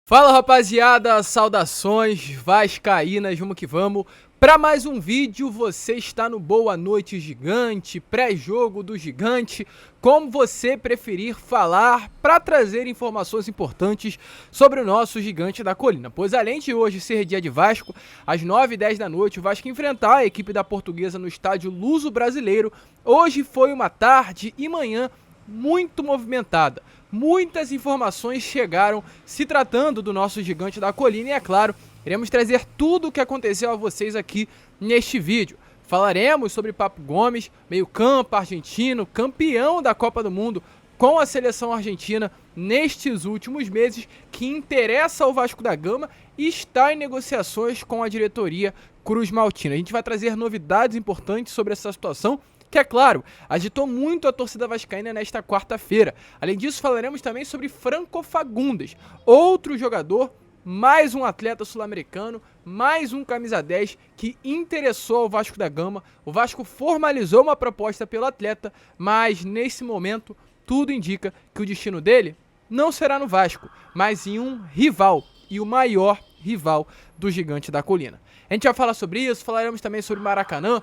Fala rapaziada, saudações vascaínas, vamos que vamos. Para mais um vídeo, você está no Boa Noite Gigante, pré-jogo do Gigante, como você preferir falar, para trazer informações importantes sobre o nosso Gigante da Colina. Pois além de hoje ser dia de Vasco, às 9h10 da noite, o Vasco enfrentar a equipe da Portuguesa no estádio Luso Brasileiro. Hoje foi uma tarde e manhã muito movimentada. Muitas informações chegaram se tratando do nosso Gigante da Colina e, é claro, iremos trazer tudo o que aconteceu a vocês aqui neste vídeo. Falaremos sobre Papo Gomes, meio-campo argentino, campeão da Copa do Mundo com a seleção argentina nestes últimos meses, que interessa ao Vasco da Gama e está em negociações com a diretoria cruzmaltina. A gente vai trazer novidades importantes sobre essa situação, que, é claro, agitou muito a torcida vascaína nesta quarta-feira. Além disso, falaremos também sobre Franco Fagundes, outro jogador, mais um atleta sul-americano, mais um camisa 10 que interessou ao Vasco da Gama. O Vasco formalizou uma proposta pelo atleta, mas nesse momento tudo indica que o destino dele não será no Vasco, mas em um rival, e o maior rival do Gigante da Colina. A gente vai falar sobre isso, falaremos também sobre Maracanã.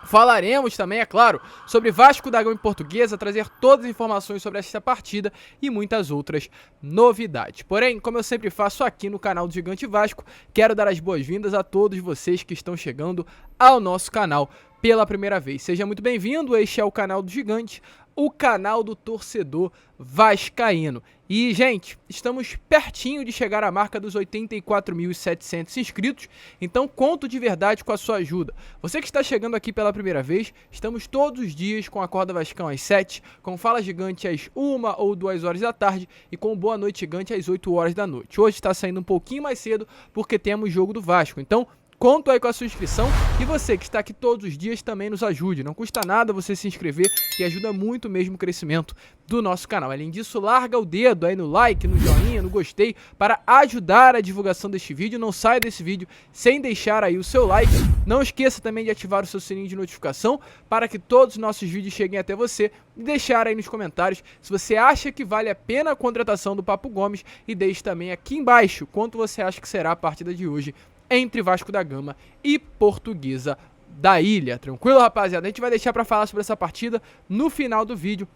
Falaremos também, é claro, sobre Vasco da Gama e Portuguesa, trazer todas as informações sobre esta partida e muitas outras novidades. Porém, como eu sempre faço aqui no canal do Gigante Vasco, quero dar as boas-vindas a todos vocês que estão chegando ao nosso canal pela primeira vez. Seja muito bem-vindo, este é o canal do Gigante, o canal do torcedor vascaíno. E, gente, estamos pertinho de chegar à marca dos 84.700 inscritos, então conto de verdade com a sua ajuda. Você que está chegando aqui pela primeira vez, estamos todos os dias com a Acorda Vascão às 7, com Fala Gigante às 1 ou 2 horas da tarde e com Boa Noite Gigante às 8 horas da noite. Hoje está saindo um pouquinho mais cedo porque temos jogo do Vasco, então conto aí com a sua inscrição e você que está aqui todos os dias também nos ajude. Não custa nada você se inscrever e ajuda muito mesmo o crescimento do nosso canal. Além disso, larga o dedo aí no like, no joinha, no gostei para ajudar a divulgação deste vídeo. Não saia desse vídeo sem deixar aí o seu like. Não esqueça também de ativar o seu sininho de notificação para que todos os nossos vídeos cheguem até você. E deixar aí nos comentários se você acha que vale a pena a contratação do Papo Gomes e deixe também aqui embaixo quanto você acha que será a partida de hoje entre Vasco da Gama e Portuguesa da Ilha. Tranquilo, rapaziada? A gente vai deixar para falar sobre essa partida no final do vídeo.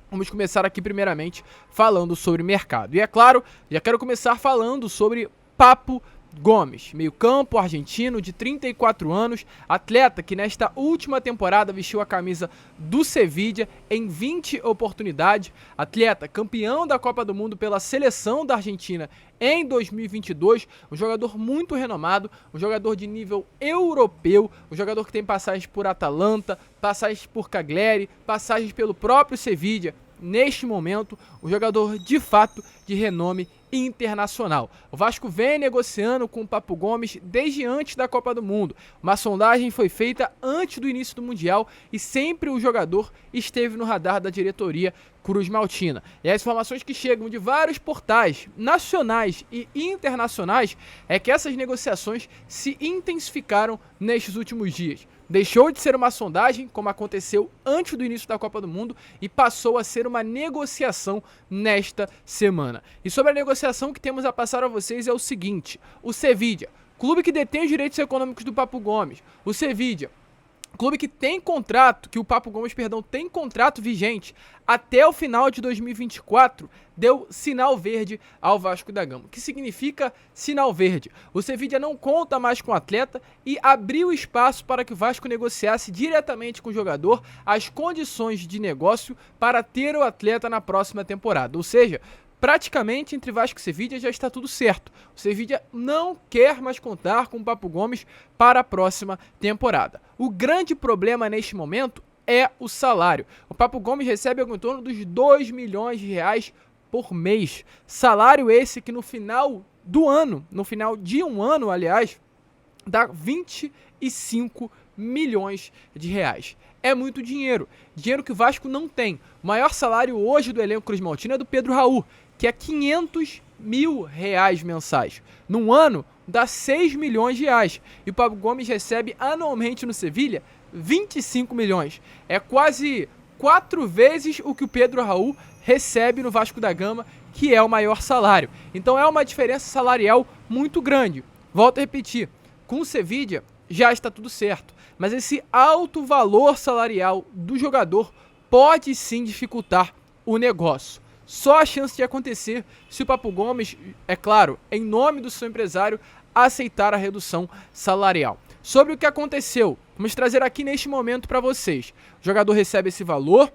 Vamos começar aqui primeiramente falando sobre mercado. E é claro, já quero começar falando sobre Papo Gomes, meio-campo argentino de 34 anos, atleta que nesta última temporada vestiu a camisa do Sevilla em 20 oportunidades, atleta campeão da Copa do Mundo pela seleção da Argentina em 2022, um jogador muito renomado, um jogador de nível europeu, um jogador que tem passagens por Atalanta, passagens por Cagliari, passagens pelo próprio Sevilla. Neste momento, um jogador de fato de renome internacional. O Vasco vem negociando com o Papo Gomes desde antes da Copa do Mundo. Uma sondagem foi feita antes do início do Mundial e sempre o jogador esteve no radar da diretoria cruzmaltina. E as informações que chegam de vários portais nacionais e internacionais é que essas negociações se intensificaram nestes últimos dias. Deixou de ser uma sondagem, como aconteceu antes do início da Copa do Mundo, e passou a ser uma negociação nesta semana. E sobre a negociação que temos a passar a vocês é o seguinte: o Sevilla, clube que detém os direitos econômicos do Papo Gomes, o Sevilla, clube que tem contrato, que o Papo Gomes, perdão, tem contrato vigente até o final de 2024, deu sinal verde ao Vasco da Gama. O que significa sinal verde? O Sevilla não conta mais com o atleta e abriu espaço para que o Vasco negociasse diretamente com o jogador as condições de negócio para ter o atleta na próxima temporada. Ou seja, praticamente entre Vasco e Sevilla já está tudo certo. O Sevilla não quer mais contar com o Papo Gomes para a próxima temporada. O grande problema neste momento é o salário. O Papo Gomes recebe algo em torno dos 2 milhões de reais por mês. Salário esse que no final do ano, no final de um ano, aliás, dá 25 milhões de reais. É muito dinheiro. Dinheiro que o Vasco não tem. O maior salário hoje do elenco cruzmaltino é do Pedro Raul, que é 500 mil reais mensais. Num ano, dá 6 milhões de reais. E o Papo Gomes recebe anualmente no Sevilla 25 milhões. É quase 4 vezes o que o Pedro Raul recebe no Vasco da Gama, que é o maior salário. Então é uma diferença salarial muito grande. Volto a repetir, com o Sevilla já está tudo certo, mas esse alto valor salarial do jogador pode sim dificultar o negócio. Só a chance de acontecer se o Papo Gomes, é claro, em nome do seu empresário, aceitar a redução salarial. Sobre o que aconteceu, vamos trazer aqui neste momento para vocês. O jogador recebe esse valor,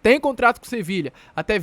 tem contrato com o Sevilla até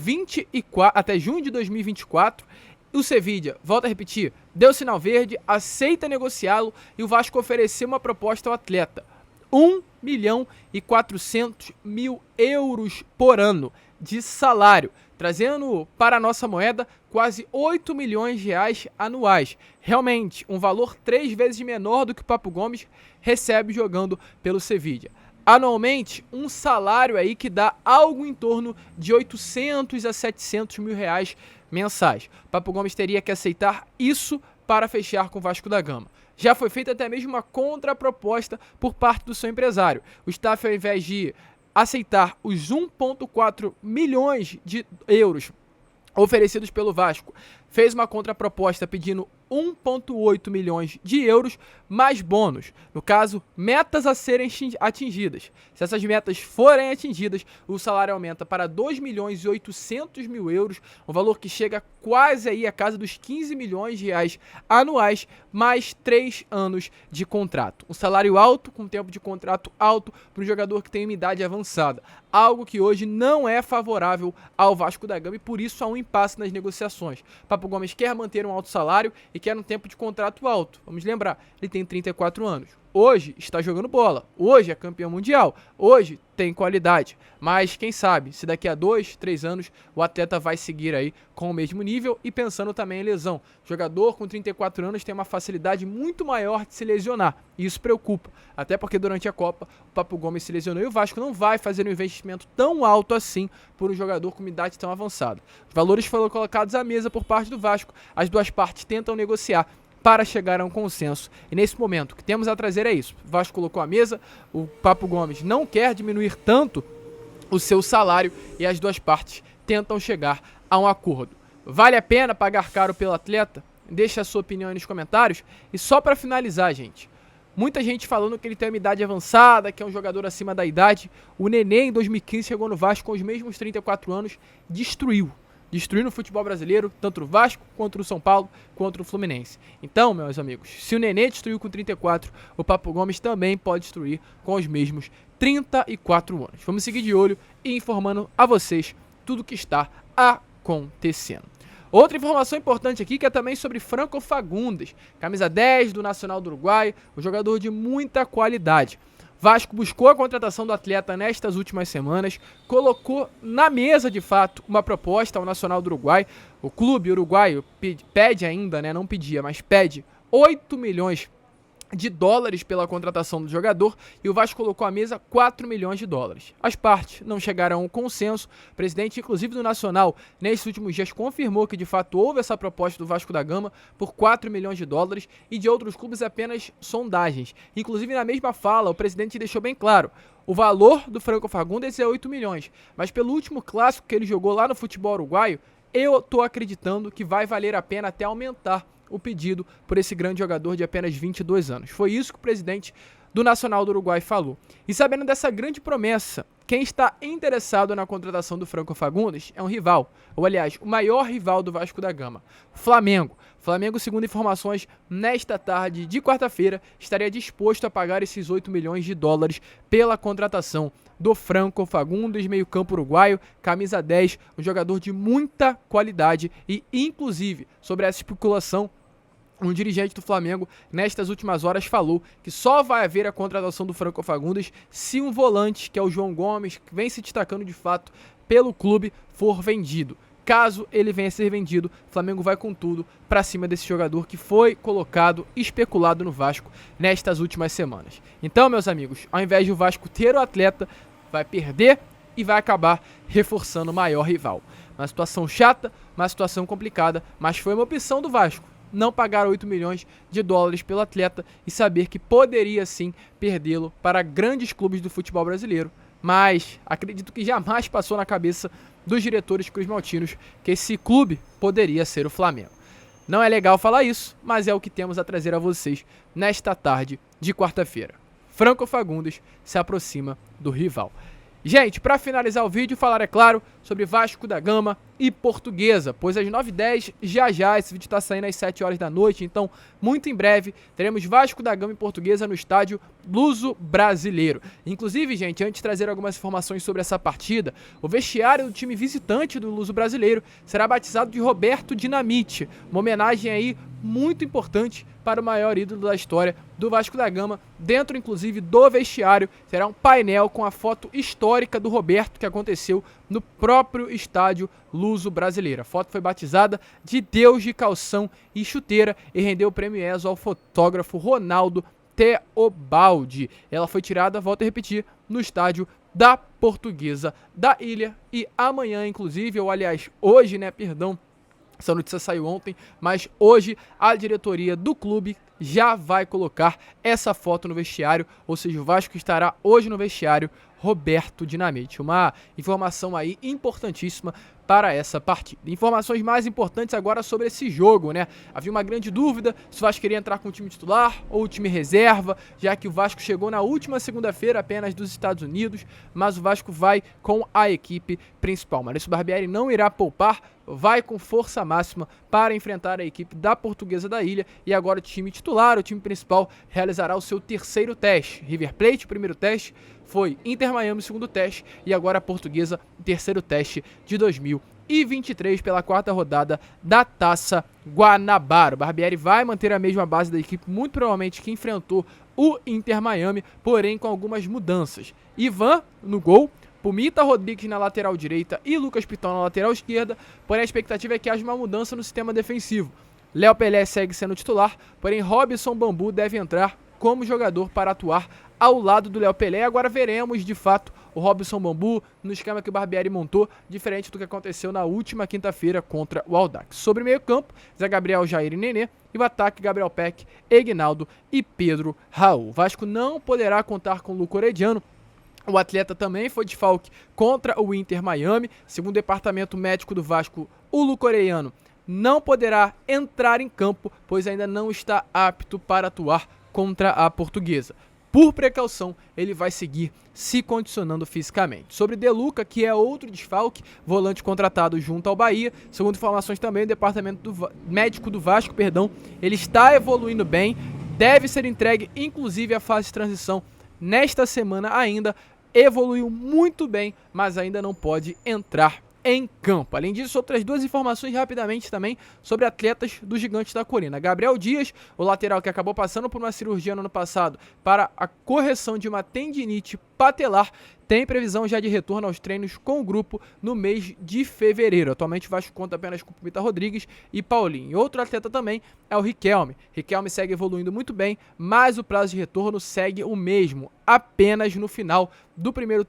junho de 2024. O Sevilla, volta a repetir, deu sinal verde, aceita negociá-lo e o Vasco ofereceu uma proposta ao atleta. 1.400.000 euros por ano de salário, trazendo para a nossa moeda quase 8 milhões de reais anuais. Realmente, um valor 3 vezes menor do que o Papo Gomes recebe jogando pelo Sevilla. Anualmente, um salário aí que dá algo em torno de 800 a 700 mil reais mensais. Papo Gomes teria que aceitar isso para fechar com o Vasco da Gama. Já foi feita até mesmo uma contraproposta por parte do seu empresário. O staff, ao invés de aceitar os 1,4 milhões de euros oferecidos pelo Vasco, fez uma contraproposta pedindo 1,8 milhões de euros mais bônus. No caso, metas a serem atingidas. Se essas metas forem atingidas, o salário aumenta para 2 milhões e 800 mil euros, um valor que chega quase aí a casa dos 15 milhões de reais anuais, mais 3 anos de contrato. Um salário alto, com tempo de contrato alto, para um jogador que tem uma idade avançada. Algo que hoje não é favorável ao Vasco da Gama e por isso há um impasse nas negociações. Papo Gomes quer manter um alto salário e quer um tempo de contrato alto. Vamos lembrar, ele tem 34 anos. Hoje está jogando bola, hoje é campeão mundial, hoje tem qualidade, mas quem sabe se daqui a 2, 3 anos o atleta vai seguir aí com o mesmo nível e pensando também em lesão. O jogador com 34 anos tem uma facilidade muito maior de se lesionar e isso preocupa, até porque durante a Copa o Papo Gomes se lesionou e o Vasco não vai fazer um investimento tão alto assim por um jogador com uma idade tão avançada. Os valores foram colocados à mesa por parte do Vasco, as duas partes tentam negociar para chegar a um consenso. E nesse momento, o que temos a trazer é isso. O Vasco colocou a mesa, o Papo Gomes não quer diminuir tanto o seu salário e as duas partes tentam chegar a um acordo. Vale a pena pagar caro pelo atleta? Deixa a sua opinião aí nos comentários. E só para finalizar, gente, muita gente falando que ele tem uma idade avançada, que é um jogador acima da idade. O Nenê, em 2015, chegou no Vasco com os mesmos 34 anos, destruindo o futebol brasileiro, tanto no Vasco, quanto no São Paulo, quanto no Fluminense. Então, meus amigos, se o Nenê destruiu com 34, o Papo Gomes também pode destruir com os mesmos 34 anos. Vamos seguir de olho e informando a vocês tudo o que está acontecendo. Outra informação importante aqui que é também sobre Franco Fagundes, camisa 10 do Nacional do Uruguai, um jogador de muita qualidade. Vasco buscou a contratação do atleta nestas últimas semanas, colocou na mesa, de fato, uma proposta ao Nacional do Uruguai. O clube uruguaio pede ainda, não pedia, mas pede 8 milhões de dólares pela contratação do jogador e o Vasco colocou à mesa 4 milhões de dólares. As partes não chegaram a um consenso. O presidente, inclusive do Nacional, nesses últimos dias confirmou que de fato houve essa proposta do Vasco da Gama por 4 milhões de dólares e de outros clubes apenas sondagens. Inclusive na mesma fala, o presidente deixou bem claro, o valor do Franco Fagundes é 8 milhões, mas pelo último clássico que ele jogou lá no futebol uruguaio, eu tô acreditando que vai valer a pena até aumentar o pedido por esse grande jogador de apenas 22 anos. Foi isso que o presidente do Nacional do Uruguai falou. E sabendo dessa grande promessa, quem está interessado na contratação do Franco Fagundes é um rival, ou aliás, o maior rival do Vasco da Gama, o Flamengo. O Flamengo, segundo informações, nesta tarde de quarta-feira, estaria disposto a pagar esses 8 milhões de dólares pela contratação do Franco Fagundes, meio-campo uruguaio, camisa 10, um jogador de muita qualidade e, inclusive, sobre essa especulação, um dirigente do Flamengo, nestas últimas horas, falou que só vai haver a contratação do Franco Fagundes se um volante, que é o João Gomes, que vem se destacando de fato pelo clube, for vendido. Caso ele venha a ser vendido, o Flamengo vai com tudo para cima desse jogador que foi colocado, especulado no Vasco nestas últimas semanas. Então, meus amigos, ao invés de o Vasco ter o atleta, vai perder e vai acabar reforçando o maior rival. Uma situação chata, uma situação complicada, mas foi uma opção do Vasco. Não pagar 8 milhões de dólares pelo atleta e saber que poderia sim perdê-lo para grandes clubes do futebol brasileiro. Mas acredito que jamais passou na cabeça dos diretores cruzmaltinos que esse clube poderia ser o Flamengo. Não é legal falar isso, mas é o que temos a trazer a vocês nesta tarde de quarta-feira. Franco Fagundes se aproxima do rival. Gente, para finalizar o vídeo, falar, é claro, sobre Vasco da Gama e Portuguesa, pois às 9h10, já, esse vídeo está saindo às 7 horas da noite, então, muito em breve, teremos Vasco da Gama e Portuguesa no estádio Luso Brasileiro. Inclusive, gente, antes de trazer algumas informações sobre essa partida, o vestiário do time visitante do Luso Brasileiro será batizado de Roberto Dinamite, uma homenagem aí muito importante para o maior ídolo da história do Vasco da Gama. Dentro, inclusive, do vestiário, terá um painel com a foto histórica do Roberto que aconteceu no próprio estádio Luso Brasileiro. A foto foi batizada de Deus de Calção e Chuteira e rendeu o prêmio ESO ao fotógrafo Ronaldo Teobaldi. Ela foi tirada, volto a repetir, no estádio da Portuguesa da Ilha e amanhã, inclusive, ou aliás, hoje, né, perdão, essa notícia saiu ontem, mas hoje a diretoria do clube já vai colocar essa foto no vestiário, ou seja, o Vasco estará hoje no vestiário Roberto Dinamite. Uma informação aí importantíssima para essa partida. Informações mais importantes agora sobre esse jogo, né? Havia uma grande dúvida se o Vasco queria entrar com o time titular ou o time reserva, já que o Vasco chegou na última segunda-feira apenas dos Estados Unidos, mas o Vasco vai com a equipe principal. Maurício Barbieri não irá poupar, vai com força máxima para enfrentar a equipe da Portuguesa da Ilha e agora o time titular, o time principal, realizará o seu terceiro teste. River Plate, o primeiro teste, foi Inter Miami, o segundo teste, e agora a Portuguesa, o terceiro teste de 2023 pela quarta rodada da Taça Guanabara. O Barbieri vai manter a mesma base da equipe, muito provavelmente que enfrentou o Inter Miami, porém com algumas mudanças. Ivan no gol, Pumita Rodrigues na lateral direita e Lucas Piton na lateral esquerda, porém a expectativa é que haja uma mudança no sistema defensivo. Léo Pelé segue sendo titular, porém Robson Bambu deve entrar como jogador para atuar ao lado do Léo Pelé. Agora veremos, de fato, o Robson Bambu no esquema que o Barbieri montou, diferente do que aconteceu na última quinta-feira contra o Audax. Sobre o meio-campo, Zé Gabriel, Jair e Nenê, e o ataque, Gabriel Peck, Egnaldo e Pedro Raul. O Vasco não poderá contar com o Luco Orediano. O atleta também foi desfalque contra o Inter Miami. Segundo o departamento médico do Vasco, o Luco Orediano não poderá entrar em campo, pois ainda não está apto para atuar contra a Portuguesa. Por precaução, ele vai seguir se condicionando fisicamente. Sobre De Luca, que é outro desfalque, volante contratado junto ao Bahia, segundo informações também do departamento médico do Vasco, ele está evoluindo bem, deve ser entregue inclusive a fase de transição nesta semana ainda, evoluiu muito bem, mas ainda não pode entrar em campo. Além disso, outras duas informações rapidamente também sobre atletas do Gigante da Colina. Gabriel Dias, o lateral que acabou passando por uma cirurgia no ano passado para a correção de uma tendinite patelar, tem previsão já de retorno aos treinos com o grupo no mês de fevereiro. Atualmente o Vasco conta apenas com Pumita Rodrigues e Paulinho. E outro atleta também é o Riquelme. Riquelme segue evoluindo muito bem, mas o prazo de retorno segue o mesmo, apenas no final do primeiro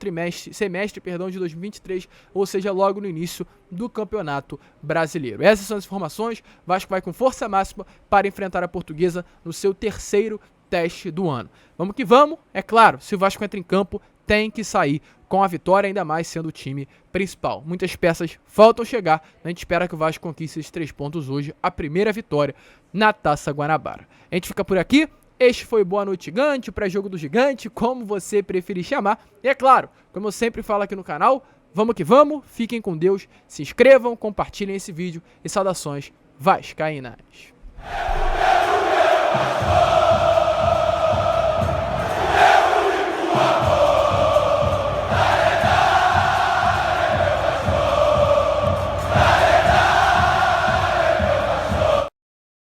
semestre de 2023, ou seja, logo no início do Campeonato Brasileiro. Essas são as informações. O Vasco vai com força máxima para enfrentar a Portuguesa no seu terceiro teste do ano. Vamos que vamos, é claro, se o Vasco entra em campo, tem que sair com a vitória, ainda mais sendo o time principal. Muitas peças faltam chegar, a gente espera que o Vasco conquiste esses 3 pontos hoje, a primeira vitória na Taça Guanabara. A gente fica por aqui, este foi o Boa Noite Gigante, o pré-jogo do Gigante, como você preferir chamar. E é claro, como eu sempre falo aqui no canal, vamos que vamos, fiquem com Deus, se inscrevam, compartilhem esse vídeo e saudações vascaínas.